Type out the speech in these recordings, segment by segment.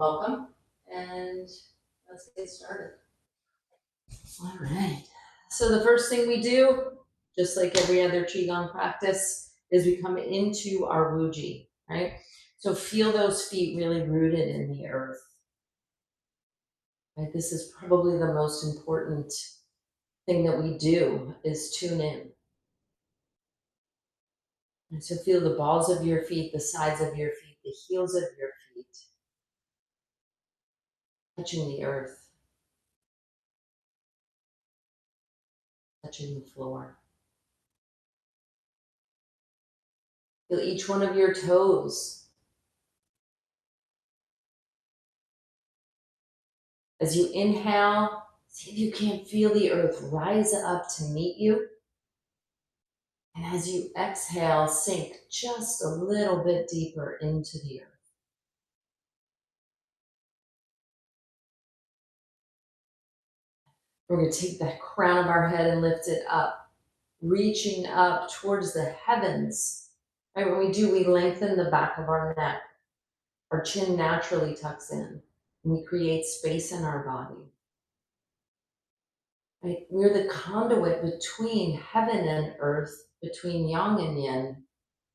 Welcome, and let's get started. All right. So the first thing we do, just like every other Qigong practice, is we come into our Wuji, right? So feel those feet really rooted in the earth. Right? This is probably the most important thing that we do is tune in. And so feel the balls of your feet, the sides of your feet, the heels of your feet touching the earth, touching the floor. Feel each one of your toes. As you inhale, see if you can't feel the earth rise up to meet you. And as you exhale, sink just a little bit deeper into the earth. We're going to take the crown of our head and lift it up, reaching up towards the heavens. Right, when we do, we lengthen the back of our neck. Our chin naturally tucks in, and we create space in our body. Right? We're the conduit between heaven and earth, between yang and yin,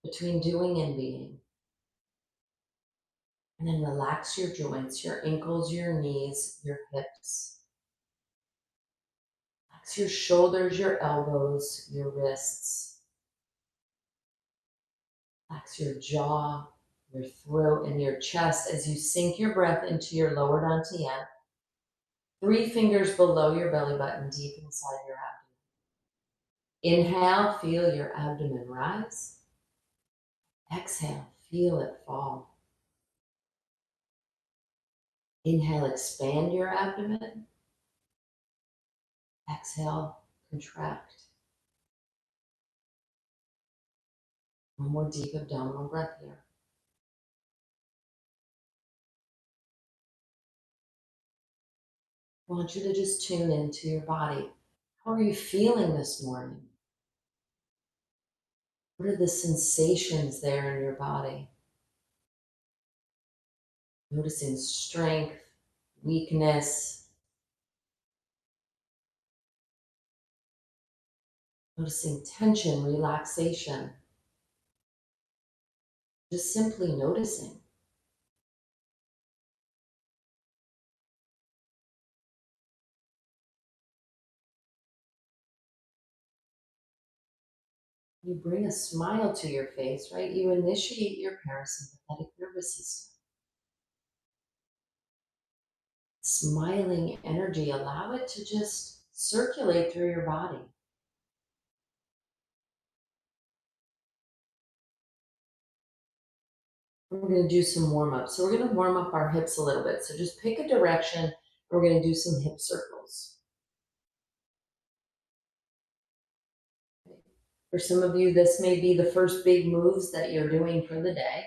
between doing and being. And then relax your joints, your ankles, your knees, your hips. Relax your shoulders, your elbows, your wrists. Relax your jaw, your throat, and your chest as you sink your breath into your lower dantian. 3 fingers below your belly button, deep inside your abdomen. Inhale, feel your abdomen rise. Exhale, feel it fall. Inhale, expand your abdomen. Exhale, contract. One more deep abdominal breath here. I want you to just tune into your body. How are you feeling this morning? What are the sensations there in your body? Noticing strength, weakness, noticing tension, relaxation. Just simply noticing. You bring a smile to your face, right? You initiate your parasympathetic nervous system. Smiling energy, allow it to just circulate through your body. We're going to do some warm-up. So we're going to warm up our hips a little bit. So just pick a direction. We're going to do some hip circles. For some of you, this may be the first big moves that you're doing for the day.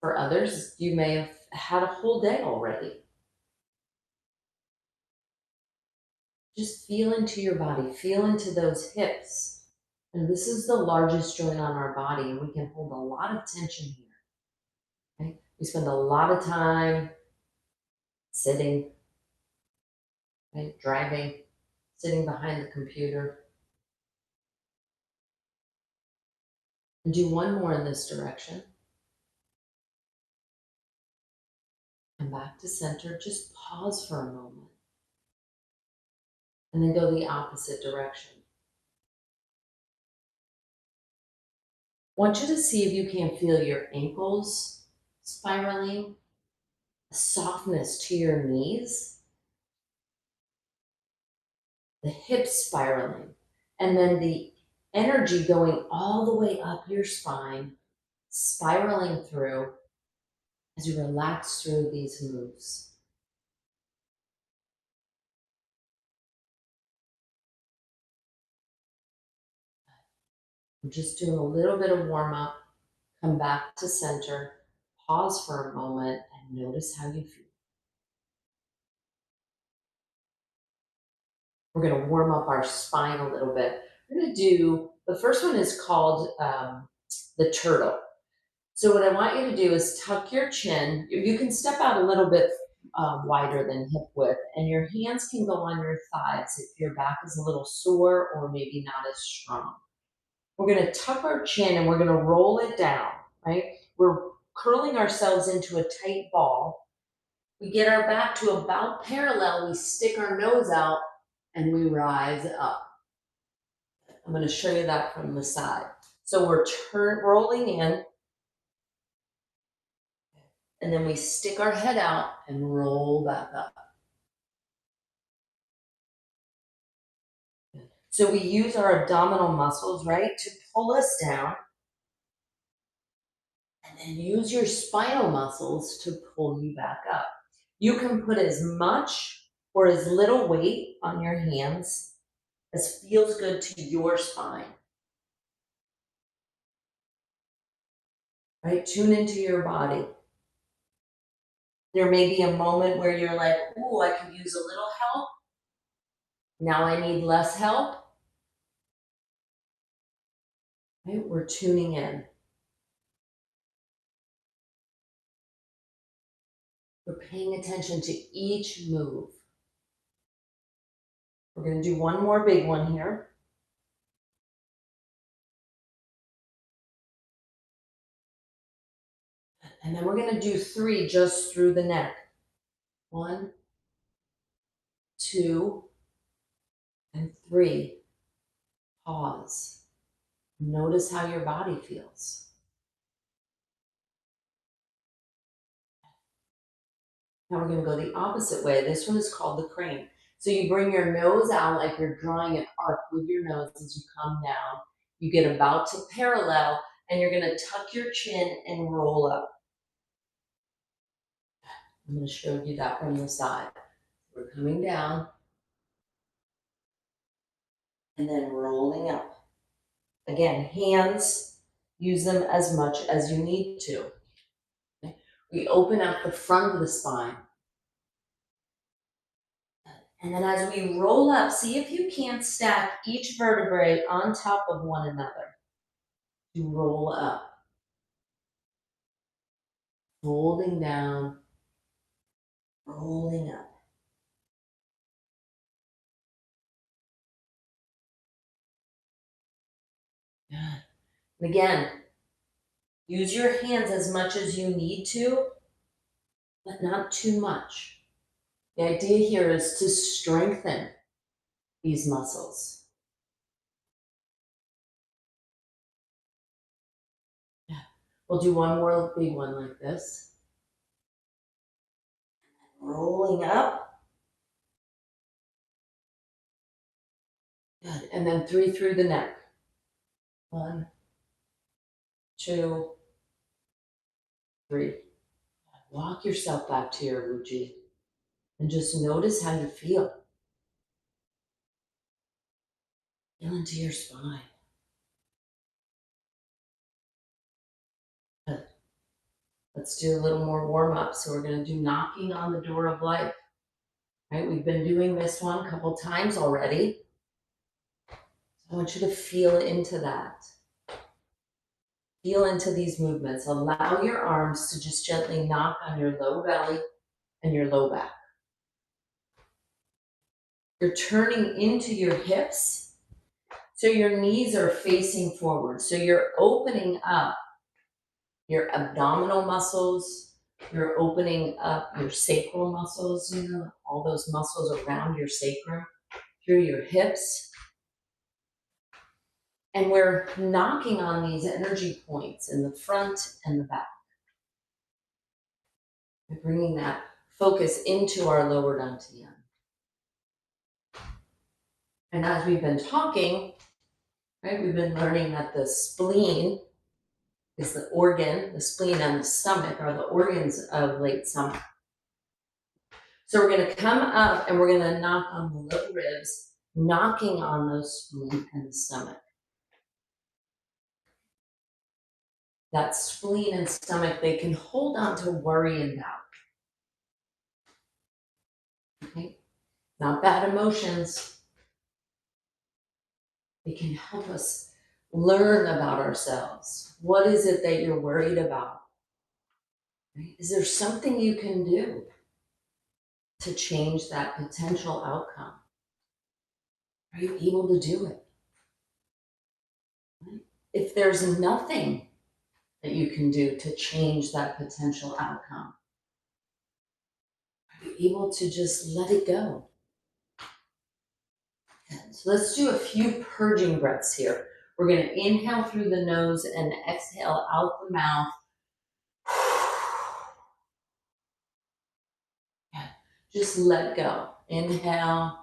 For others, you may have had a whole day already. Just feel into your body, feel into those hips. And this is the largest joint on our body, and we can hold a lot of tension here. Okay? We spend a lot of time sitting, right? Driving, sitting behind the computer. And do one more in this direction. Come back to center, just pause for a moment. And then go the opposite direction. I want you to see if you can feel your ankles spiraling, a softness to your knees, the hips spiraling, and then the energy going all the way up your spine, spiraling through as you relax through these moves. I'm just doing a little bit of warm up. Come back to center, pause for a moment, and notice how you feel. We're going to warm up our spine a little bit. We're going to do, the first one is called the turtle. So what I want you to do is tuck your chin. You can step out a little bit wider than hip width, and your hands can go on your thighs if your back is a little sore or maybe not as strong. We're going to tuck our chin and we're going to roll it down, right? We're curling ourselves into a tight ball. We get our back to about parallel. We stick our nose out and we rise up. I'm going to show you that from the side. So we're rolling in, and then we stick our head out and roll back up. So we use our abdominal muscles, right, to pull us down, and then use your spinal muscles to pull you back up. You can put as much or as little weight on your hands as feels good to your spine. Right? Tune into your body. There may be a moment where you're like, ooh, I could use a little help. Now I need less help. Right? We're tuning in. We're paying attention to each move. We're going to do one more big one here. And then we're going to do 3 just through the neck. 1, 2, and 3. Pause. Notice how your body feels. Now we're going to go the opposite way. This one is called the crane. So you bring your nose out like you're drawing an arc with your nose as you come down. You get about to parallel, and you're going to tuck your chin and roll up. I'm going to show you that from the side. We're coming down and then rolling up. Again, hands, use them as much as you need to. Okay? We open up the front of the spine. And then as we roll up, see if you can't stack each vertebrae on top of one another. To roll up. Folding down, rolling up. Good. And again, use your hands as much as you need to, but not too much. The idea here is to strengthen these muscles. Yeah. We'll do one more big one like this. Rolling up. Good. And then 3 through the neck. 1, 2, 3. Walk yourself back to your Uji and just notice how you feel. Feel into your spine. Good. Let's do a little more warm up. So we're going to do knocking on the door of life. Right? We've been doing this one a couple times already. So I want you to feel into that. Feel into these movements. Allow your arms to just gently knock on your low belly and your low back. You're turning into your hips, so your knees are facing forward. So you're opening up your abdominal muscles. You're opening up your sacral muscles, all those muscles around your sacrum, through your hips. And we're knocking on these energy points in the front and the back. We're bringing that focus into our lower dantian. And as we've been talking, right, we've been learning that the spleen is the organ, the spleen and the stomach are the organs of late summer. So we're going to come up and we're going to knock on the low ribs, knocking on those spleen and the stomach. That spleen and stomach, they can hold on to worry and doubt. Okay? Not bad emotions. They can help us learn about ourselves. What is it that you're worried about? Right? Is there something you can do to change that potential outcome? Are you able to do it? Right? If there's nothing that you can do to change that potential outcome, are you able to just let it go? So let's do a few purging breaths here. We're going to inhale through the nose and exhale out the mouth. Yeah. Just let go. Inhale.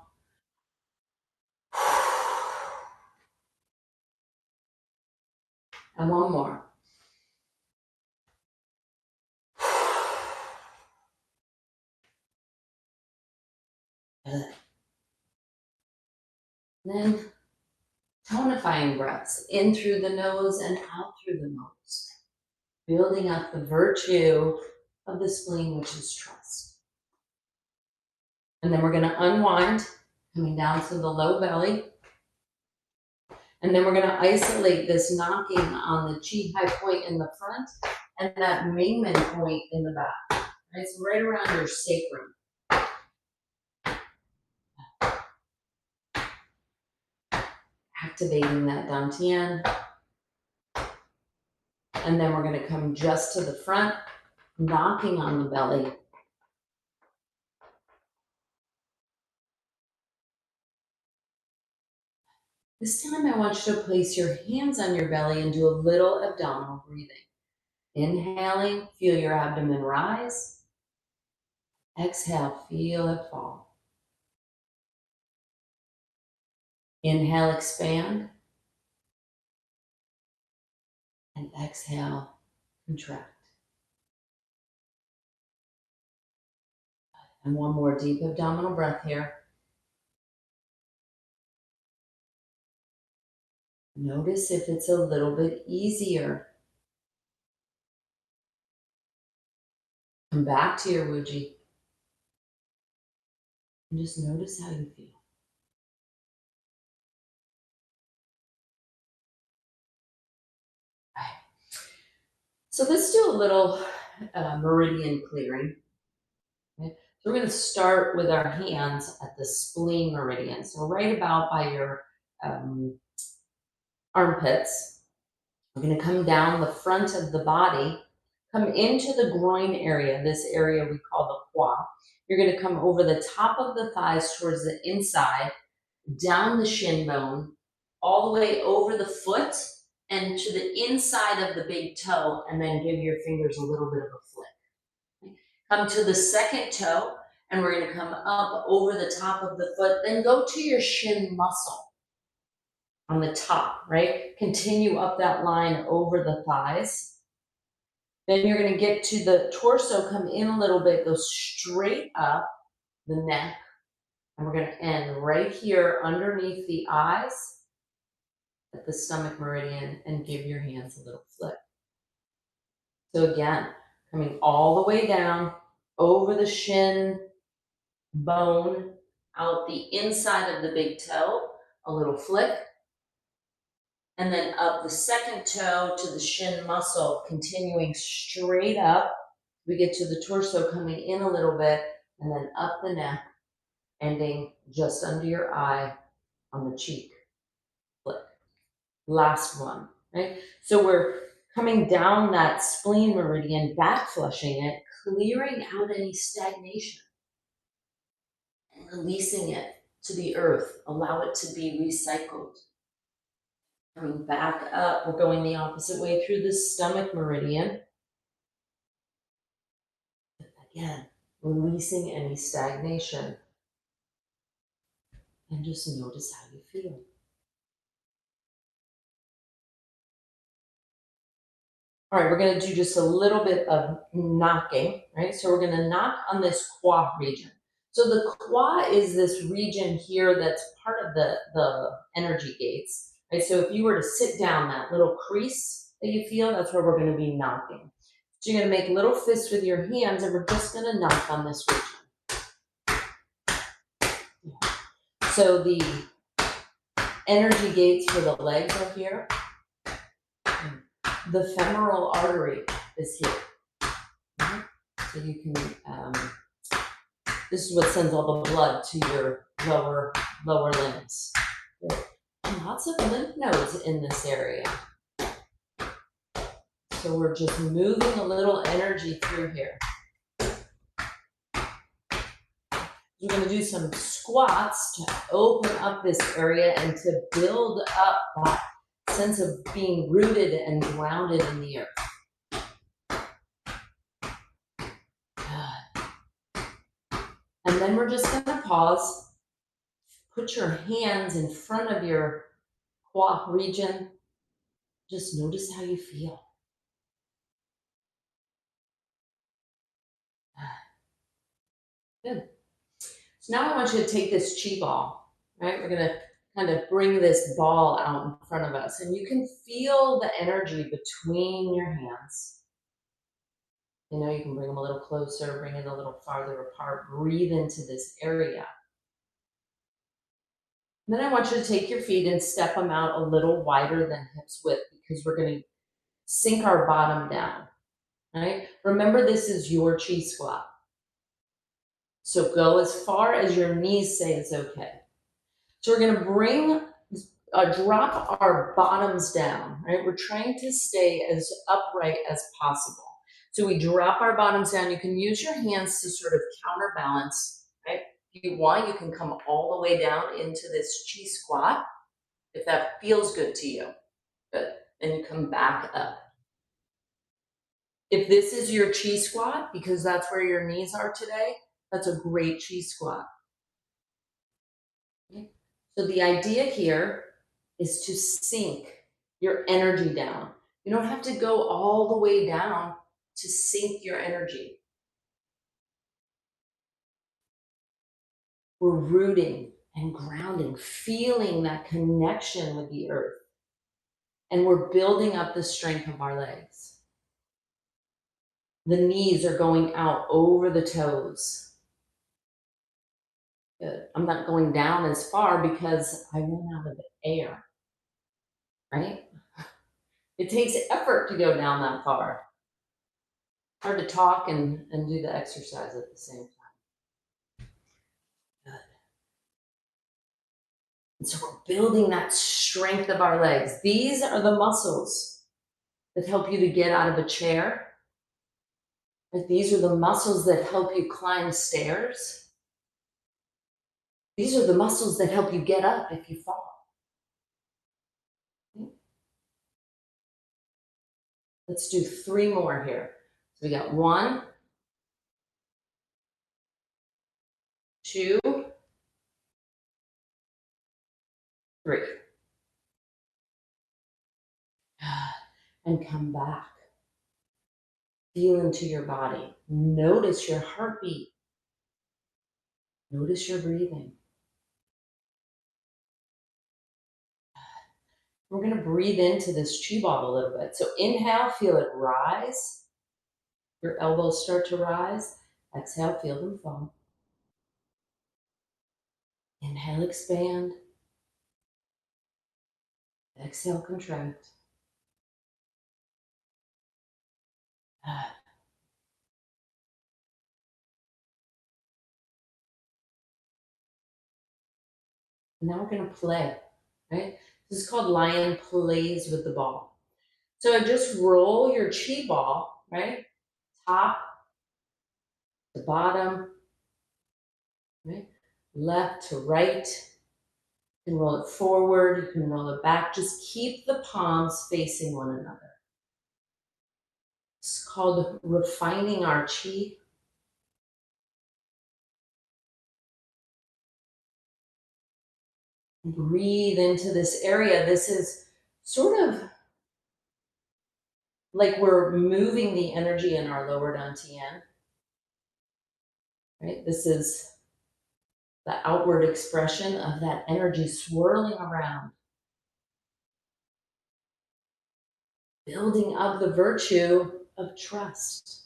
And one more. Good. Then tonifying breaths in through the nose and out through the nose, building up the virtue of the spleen, which is trust. And then we're going to unwind, coming down to the low belly. And then we're going to isolate this knocking on the chi high point in the front and that Mingmen point in the back. Right? So right around your sacrum. Activating that dantian. And then we're going to come just to the front, knocking on the belly. This time I want you to place your hands on your belly and do a little abdominal breathing. Inhaling, feel your abdomen rise. Exhale, feel it fall. Inhale, expand. And exhale, contract. And one more deep abdominal breath here. Notice if it's a little bit easier. Come back to your Wuji. And just notice how you feel. Right. So let's do a little meridian clearing. Okay. So we're going to start with our hands at the spleen meridian. So right about by your armpits. We're going to come down the front of the body, come into the groin area, this area we call the quad. You're going to come over the top of the thighs towards the inside, down the shin bone, all the way over the foot and to the inside of the big toe, and then give your fingers a little bit of a flick. Come to the second toe, and we're going to come up over the top of the foot, then go to your shin muscle on the top, right? Continue up that line over the thighs. Then you're going to get to the torso, come in a little bit, go straight up the neck. And we're going to end right here underneath the eyes at the stomach meridian and give your hands a little flip. So again, coming all the way down over the shin bone, out the inside of the big toe, a little flick. And then up the second toe to the shin muscle, continuing straight up. We get to the torso coming in a little bit, and then up the neck, ending just under your eye on the cheek. Flick. Last one, right? So we're coming down that spleen meridian, back flushing it, clearing out any stagnation, and releasing it to the earth. Allow it to be recycled. Coming back up, we're going the opposite way through the stomach meridian. Again, releasing any stagnation. And just notice how you feel. All right, we're going to do just a little bit of knocking, right? So we're going to knock on this qua region. So the qua is this region here that's part of the energy gates, right? So if you were to sit down, that little crease that you feel, that's where we're going to be knocking. So you're going to make little fists with your hands, and we're just going to knock on this region. So the energy gates for the legs are here. The femoral artery is here. So you can, this is what sends all the blood to your lower limbs. And lots of lymph nodes in this area. So we're just moving a little energy through here. We're going to do some squats to open up this area and to build up that sense of being rooted and grounded in the earth. Good. And then we're just going to pause. Put your hands in front of your quad region. Just notice how you feel. Good. So now I want you to take this chi ball, right? We're going to kind of bring this ball out in front of us, and you can feel the energy between your hands. You know, you can bring them a little closer, bring it a little farther apart, breathe into this area. And then I want you to take your feet and step them out a little wider than hips width, because we're going to sink our bottom down, right? Remember, this is your chi squat. So go as far as your knees say is okay. So we're going to drop our bottoms down, right? We're trying to stay as upright as possible. So we drop our bottoms down. You can use your hands to sort of counterbalance, right? If you want, you can come all the way down into this chi squat, if that feels good to you. Good. And you come back up. If this is your chi squat, because that's where your knees are today, that's a great chi squat. Okay. So the idea here is to sink your energy down. You don't have to go all the way down to sink your energy. We're rooting and grounding, feeling that connection with the earth. And we're building up the strength of our legs. The knees are going out over the toes. Good. I'm not going down as far because I run out of air, right? It takes effort to go down that far. Hard to talk and do the exercise at the same time. Good. And so we're building that strength of our legs. These are the muscles that help you to get out of a chair. These are the muscles that help you climb stairs. These are the muscles that help you get up if you fall. Okay. Let's do 3 more here. So we got 1, 2, 3. And come back. Feel into your body. Notice your heartbeat. Notice your breathing. We're going to breathe into this chi ball a little bit. So inhale, feel it rise. Your elbows start to rise. Exhale, feel them fall. Inhale, expand. Exhale, contract. Now we're going to play, right? This is called lion plays with the ball. So just roll your chi ball, right? Top to bottom, right? Left to right. You can roll it forward, you can roll it back. Just keep the palms facing one another. It's called refining our chi. Breathe into this area. This is sort of like we're moving the energy in our lower dantian. Right? This is the outward expression of that energy swirling around. Building up the virtue of trust.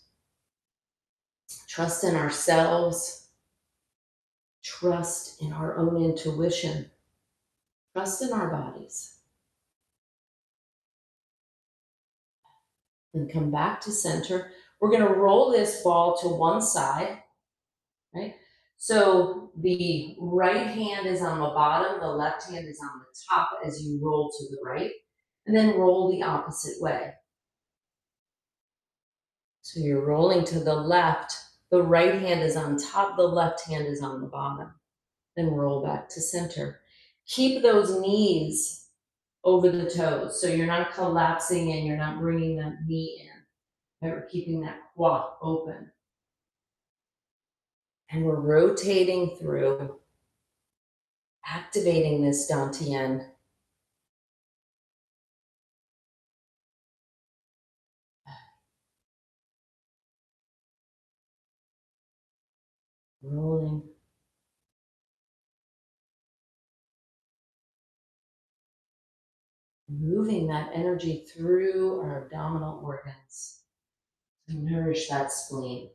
Trust in ourselves. Trust in our own intuition. Trust in our bodies. and come back to center. We're going to roll this ball to one side, right? So the right hand is on the bottom, the left hand is on the top as you roll to the right, and then roll the opposite way. So you're rolling to the left, the right hand is on top, the left hand is on the bottom. Then roll back to center. Keep those knees over the toes. So you're not collapsing and you're not bringing that knee in. Right? We're keeping that quad open. And we're rotating through, activating this dantian. Rolling. Moving that energy through our abdominal organs to nourish that spleen.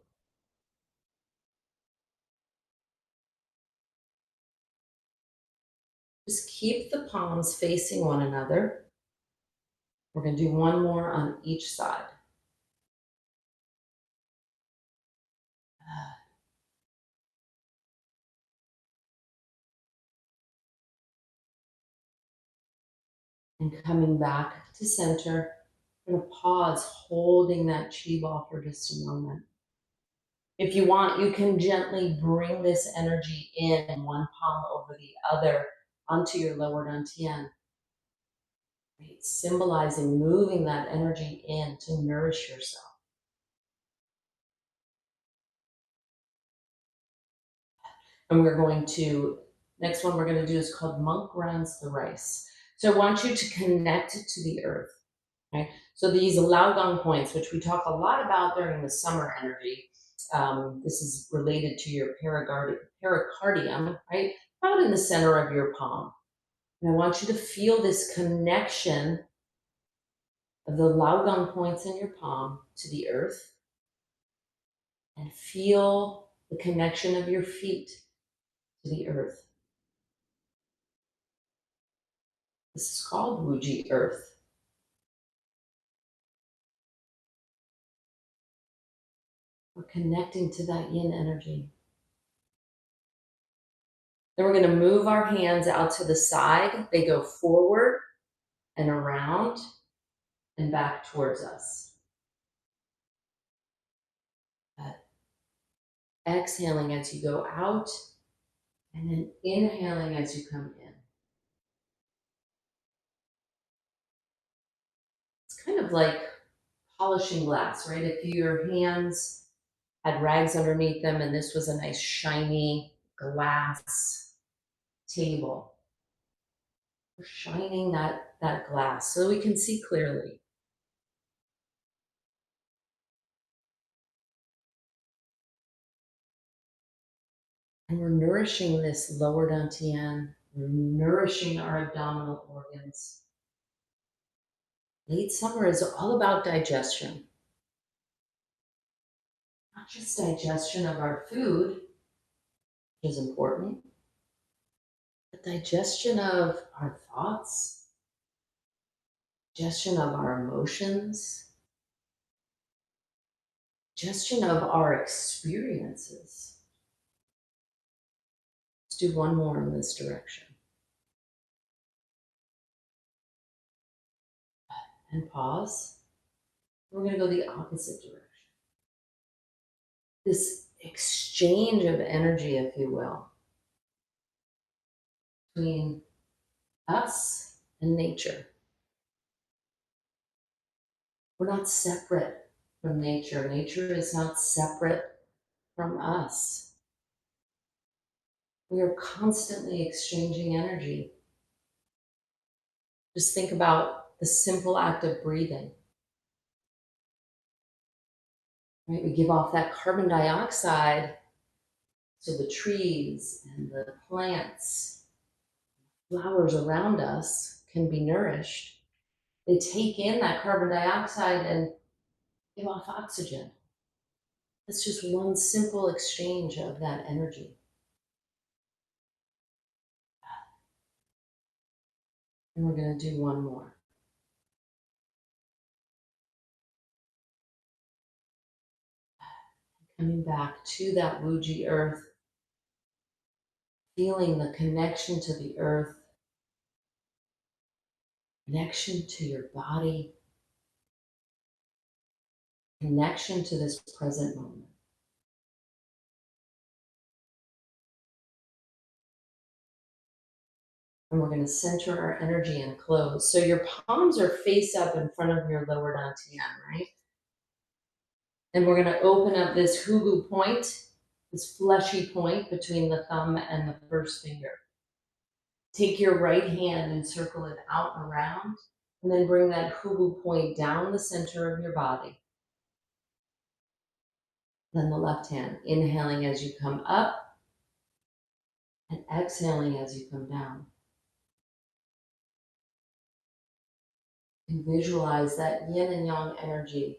Just keep the palms facing one another. We're going to do one more on each side. And coming back to center, I'm going to pause, holding that chi ball for just a moment. If you want, you can gently bring this energy in, one palm over the other, onto your lower dantian. Right? Symbolizing moving that energy in to nourish yourself. And we're going to, next one we're going to do is called Monk Grounds the Rice. So I want you to connect to the earth. Right? So these Laogong points, which we talk a lot about during the summer energy, this is related to your pericardium, right? Out in the center of your palm. And I want you to feel this connection of the Laogong points in your palm to the earth, and feel the connection of your feet to the earth. This is called Wuji Earth. We're connecting to that yin energy. Then we're going to move our hands out to the side. They go forward and around and back towards us. Exhaling as you go out, and then inhaling as you come in. It's kind of like polishing glass, right? If your hands had rags underneath them and this was a nice shiny glass table, we're shining that glass so we can see clearly. And we're nourishing this lower dantian. We're nourishing our abdominal organs. Late summer is all about digestion. Not just digestion of our food, which is important, but digestion of our thoughts, digestion of our emotions, digestion of our experiences. Let's do one more in this direction. And pause. We're going to go the opposite direction. This exchange of energy, if you will, between us and nature. We're not separate from nature. Nature is not separate from us. We are constantly exchanging energy. Just think about the simple act of breathing. Right? We give off that carbon dioxide so the trees and the plants, flowers around us can be nourished. They take in that carbon dioxide and give off oxygen. It's just one simple exchange of that energy. And we're going to do one more. Coming back to that Wuji earth, feeling the connection to the earth, connection to your body, connection to this present moment. And we're going to center our energy and close. So your palms are face up in front of your lower dantian, right? And we're going to open up this hugu point, this fleshy point between the thumb and the first finger. Take your right hand and circle it out and around, and then bring that hugu point down the center of your body. Then the left hand, inhaling as you come up and exhaling as you come down. And visualize that yin and yang energy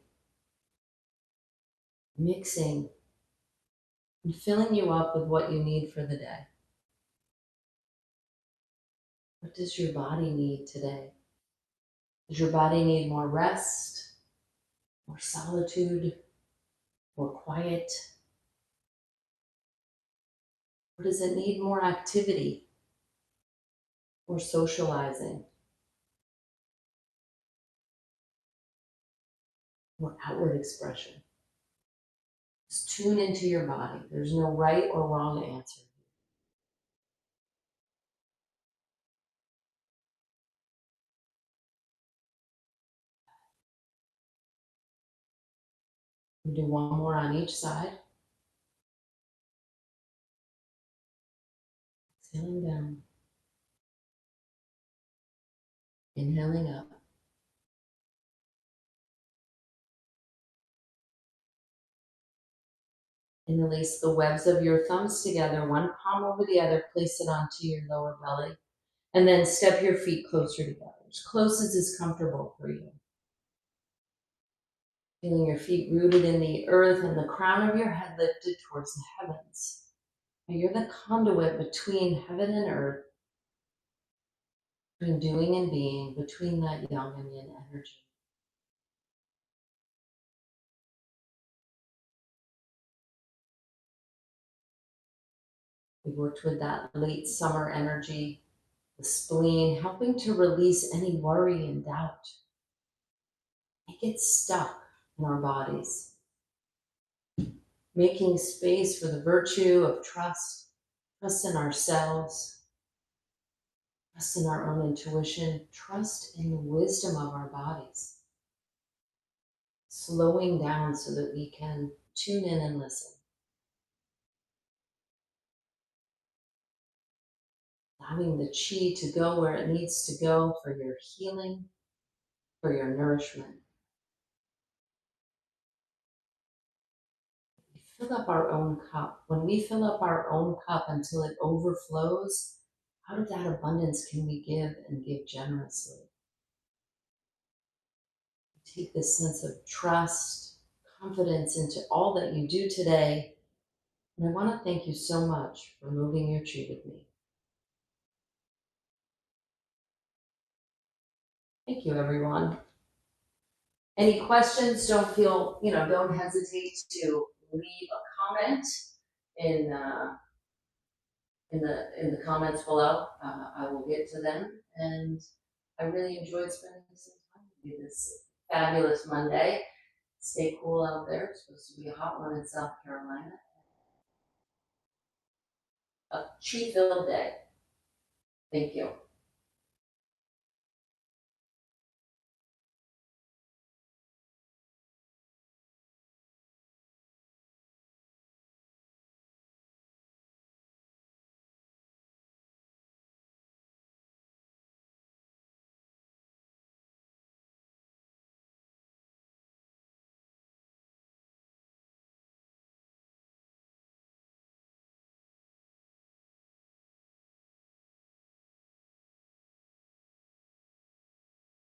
mixing and filling you up with what you need for the day. What does your body need today? Does your body need more rest, more solitude, more quiet? Or does it need more activity, more socializing, more outward expression? Just tune into your body. There's no right or wrong answer. We do one more on each side. Exhaling down. Inhaling up. Interlace the webs of your thumbs together, one palm over the other, place it onto your lower belly, and then step your feet closer together, as close as is comfortable for you. Feeling your feet rooted in the earth and the crown of your head lifted towards the heavens. Now you're the conduit between heaven and earth, between doing and being, between that yang and yin energy. We worked with that late summer energy, the spleen, helping to release any worry and doubt. It gets stuck in our bodies. Making space for the virtue of trust, trust in ourselves, trust in our own intuition, trust in the wisdom of our bodies. Slowing down so that we can tune in and listen. Allowing the chi to go where it needs to go for your healing, for your nourishment. We fill up our own cup. When we fill up our own cup until it overflows, out of that abundance can we give and give generously. Take this sense of trust, confidence into all that you do today. And I want to thank you so much for moving your chi with me. Thank you, everyone. Any questions? Don't hesitate to leave a comment in the comments below. I will get to them, and I really enjoyed spending some time with you this fabulous Monday. Stay cool out there. It's supposed to be a hot one in South Carolina. A chi-filled day. Thank you.